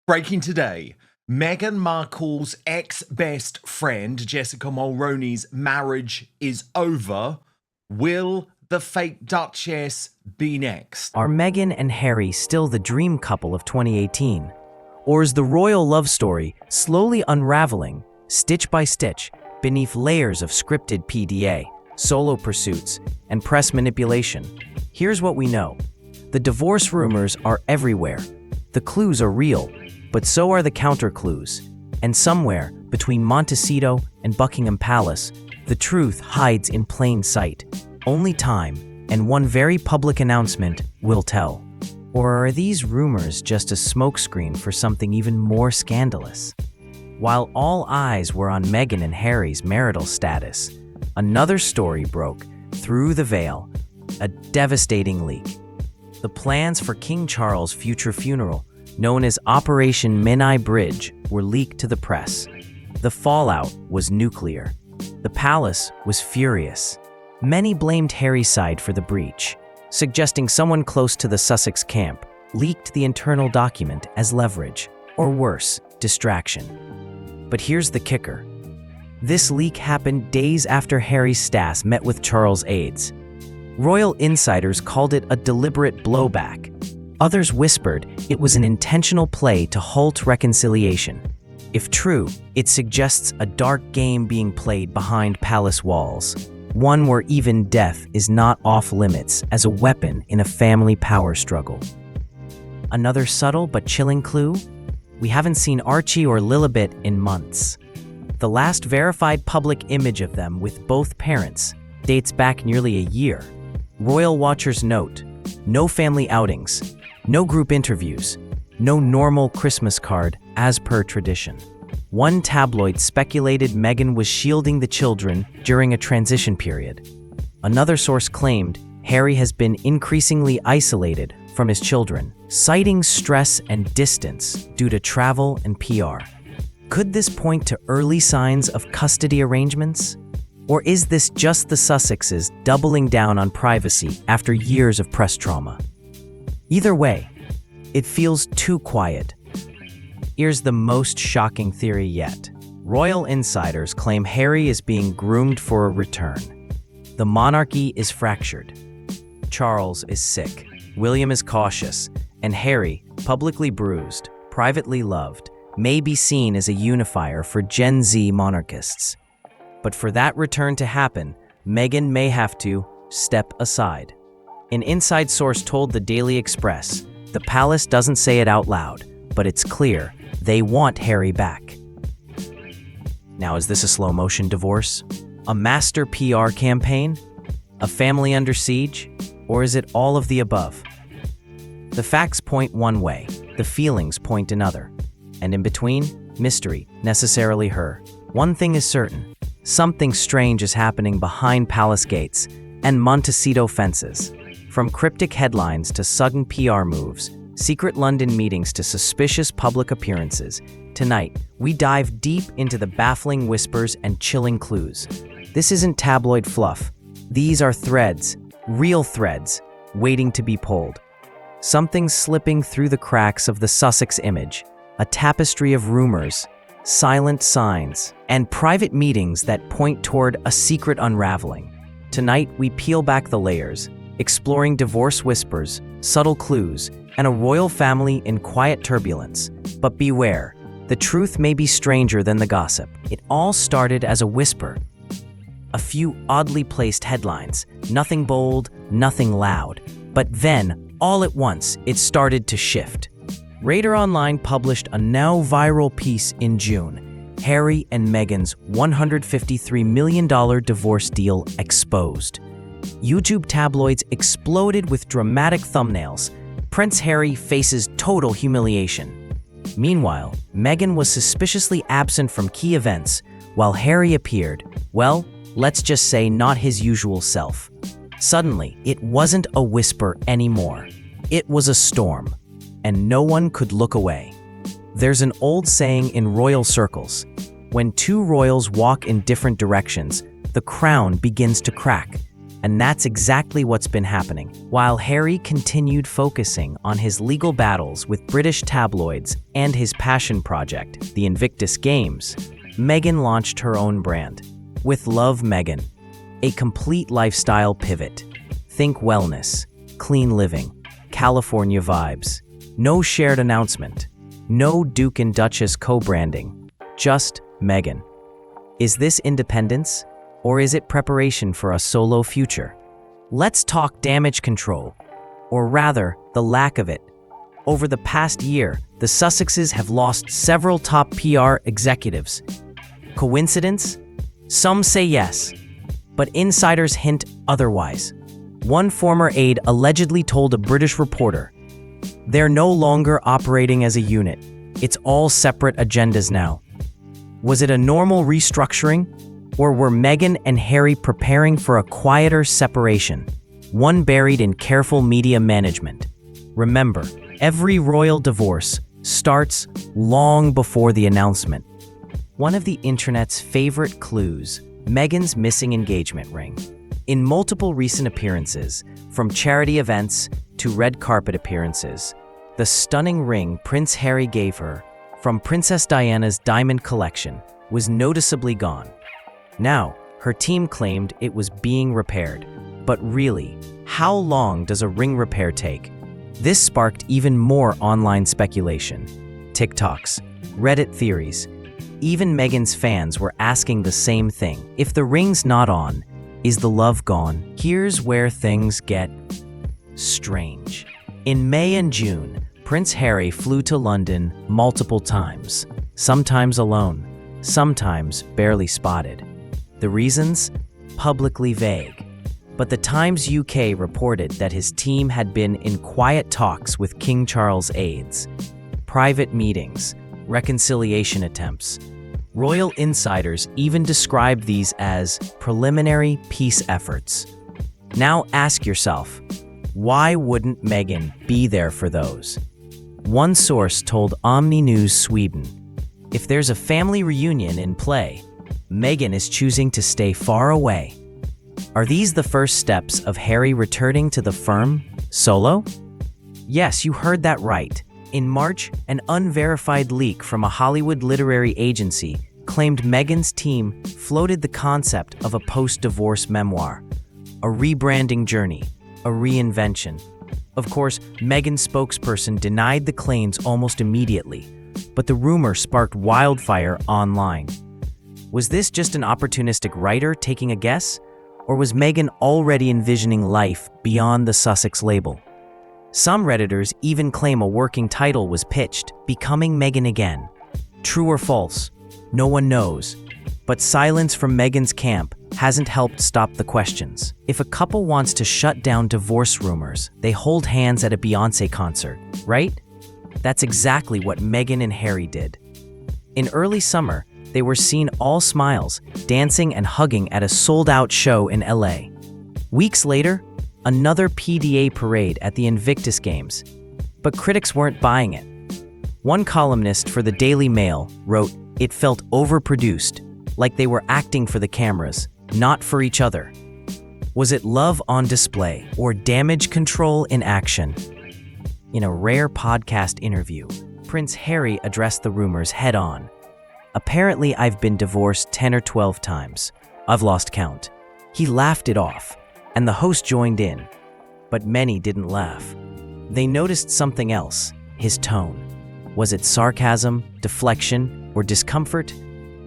Breaking today, Meghan Markle's ex-best friend, Jessica Mulroney's marriage is over. Will the fake Duchess be next? Are Meghan and Harry still the dream couple of 2018? Or is the royal love story slowly unraveling, stitch by stitch, beneath layers of scripted PDA, solo pursuits, and press manipulation? Here's what we know. The divorce rumors are everywhere. The clues are real, but so are the counter-clues. And somewhere, between Montecito and Buckingham Palace, the truth hides in plain sight. Only time, and one very public announcement, will tell. Or are these rumors just a smokescreen for something even more scandalous? While all eyes were on Meghan and Harry's marital status, another story broke through the veil, a devastating leak. The plans for King Charles' future funeral, known as Operation Menai Bridge, were leaked to the press. The fallout was nuclear. The palace was furious. Many blamed Harry's side for the breach, suggesting someone close to the Sussex camp leaked the internal document as leverage, or worse, distraction. But here's the kicker. This leak happened days after Harry's staff met with Charles' aides. Royal insiders called it a deliberate blowback. Others whispered it was an intentional play to halt reconciliation. If true, it suggests a dark game being played behind palace walls, one where even death is not off limits as a weapon in a family power struggle. Another subtle but chilling clue? We haven't seen Archie or Lilibet in months. The last verified public image of them with both parents dates back nearly a year. Royal watchers note, no family outings, no group interviews, no normal Christmas card as per tradition. One tabloid speculated Meghan was shielding the children during a transition period. Another source claimed Harry has been increasingly isolated from his children, citing stress and distance due to travel and PR. Could this point to early signs of custody arrangements? Or is this just the Sussexes doubling down on privacy after years of press trauma? Either way, it feels too quiet. Here's the most shocking theory yet. Royal insiders claim Harry is being groomed for a return. The monarchy is fractured. Charles is sick, William is cautious, and Harry, publicly bruised, privately loved, may be seen as a unifier for Gen Z monarchists. But for that return to happen, Meghan may have to step aside. An inside source told the Daily Express, the palace doesn't say it out loud, but it's clear they want Harry back. Now, is this a slow-motion divorce? A master PR campaign? A family under siege? Or is it all of the above? The facts point one way, the feelings point another. And in between, mystery, necessarily her. One thing is certain, something strange is happening behind palace gates and Montecito fences. From cryptic headlines to sudden PR moves, secret London meetings to suspicious public appearances, tonight, we dive deep into the baffling whispers and chilling clues. This isn't tabloid fluff. These are threads, real threads, waiting to be pulled. Something slipping through the cracks of the Sussex image, a tapestry of rumors, silent signs, and private meetings that point toward a secret unraveling. Tonight, we peel back the layers, exploring divorce whispers, subtle clues, and a royal family in quiet turbulence. But beware, the truth may be stranger than the gossip. It all started as a whisper. A few oddly placed headlines, nothing bold, nothing loud. But then, all at once, it started to shift. Radar Online published a now viral piece in June, Harry and Meghan's $153 million divorce deal exposed. YouTube tabloids exploded with dramatic thumbnails. Prince Harry faces total humiliation. Meanwhile, Meghan was suspiciously absent from key events, while Harry appeared, well, let's just say not his usual self. Suddenly, it wasn't a whisper anymore. It was a storm, and no one could look away. There's an old saying in royal circles, when two royals walk in different directions, the crown begins to crack. And that's exactly what's been happening. While Harry continued focusing on his legal battles with British tabloids and his passion project, the Invictus Games, Meghan launched her own brand. With Love Meghan, a complete lifestyle pivot. Think wellness, clean living, California vibes. No shared announcement. No Duke and Duchess co-branding. Just Meghan. Is this independence? Or is it preparation for a solo future? Let's talk damage control, or rather, the lack of it. Over the past year, the Sussexes have lost several top PR executives. Coincidence? Some say yes, but insiders hint otherwise. One former aide allegedly told a British reporter, "They're no longer operating as a unit. It's all separate agendas now." Was it a normal restructuring? Or were Meghan and Harry preparing for a quieter separation, one buried in careful media management? Remember, every royal divorce starts long before the announcement. One of the internet's favorite clues, Meghan's missing engagement ring. In multiple recent appearances, from charity events to red carpet appearances, the stunning ring Prince Harry gave her from Princess Diana's diamond collection was noticeably gone. Now, her team claimed it was being repaired. But really, how long does a ring repair take? This sparked even more online speculation. TikToks, Reddit theories. Even Meghan's fans were asking the same thing. If the ring's not on, is the love gone? Here's where things get strange. In May and June, Prince Harry flew to London multiple times, sometimes alone, sometimes barely spotted. The reasons? Publicly vague. But the Times UK reported that his team had been in quiet talks with King Charles' aides, private meetings, reconciliation attempts. Royal insiders even described these as preliminary peace efforts. Now ask yourself, why wouldn't Meghan be there for those? One source told Omni News Sweden, if there's a family reunion in play, Meghan is choosing to stay far away. Are these the first steps of Harry returning to the firm, solo? Yes, you heard that right. In March, an unverified leak from a Hollywood literary agency claimed Meghan's team floated the concept of a post-divorce memoir, a rebranding journey, a reinvention. Of course, Meghan's spokesperson denied the claims almost immediately, but the rumor sparked wildfire online. Was this just an opportunistic writer taking a guess? Or was Meghan already envisioning life beyond the Sussex label? Some Redditors even claim a working title was pitched, Becoming Meghan Again. True or false? No one knows. But silence from Meghan's camp hasn't helped stop the questions. If a couple wants to shut down divorce rumors, they hold hands at a Beyoncé concert, right? That's exactly what Meghan and Harry did. In early summer, they were seen all smiles, dancing and hugging at a sold-out show in LA. Weeks later, another PDA parade at the Invictus Games. But critics weren't buying it. One columnist for the Daily Mail wrote, it felt overproduced, like they were acting for the cameras, not for each other. Was it love on display or damage control in action? In a rare podcast interview, Prince Harry addressed the rumors head-on. Apparently, I've been divorced 10 or 12 times. I've lost count. He laughed it off, and the host joined in. But many didn't laugh. They noticed something else, his tone. Was it sarcasm, deflection, or discomfort?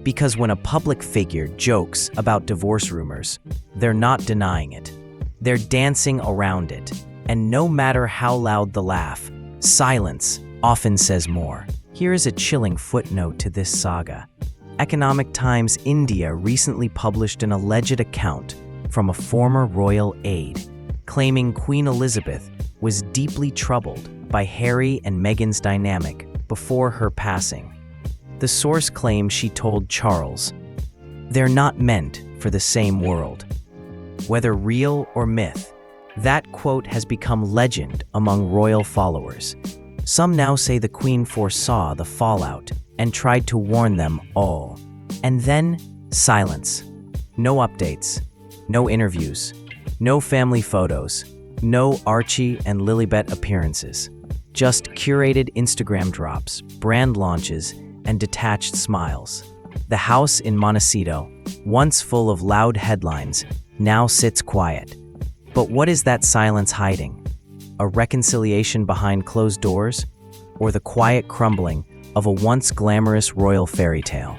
Because when a public figure jokes about divorce rumors, they're not denying it. They're dancing around it. And no matter how loud the laugh, silence often says more. Here is a chilling footnote to this saga. Economic Times India recently published an alleged account from a former royal aide, claiming Queen Elizabeth was deeply troubled by Harry and Meghan's dynamic before her passing. The source claims she told Charles, "They're not meant for the same world." Whether real or myth, that quote has become legend among royal followers. Some now say the Queen foresaw the fallout and tried to warn them all. And then, silence. No updates. No interviews. No family photos, no Archie and Lilibet appearances. Just curated Instagram drops, brand launches, and detached smiles. The house in Montecito, once full of loud headlines, now sits quiet. But what is that silence hiding? A reconciliation behind closed doors? Or the quiet crumbling of a once glamorous royal fairy tale?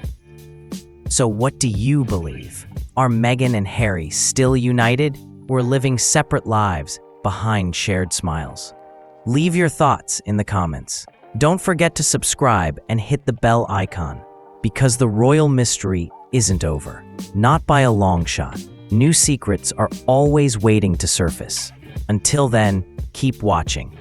So what do you believe? Are Meghan and Harry still united, or living separate lives behind shared smiles? Leave your thoughts in the comments. Don't forget to subscribe and hit the bell icon, because the royal mystery isn't over. Not by a long shot. New secrets are always waiting to surface. Until then, keep watching.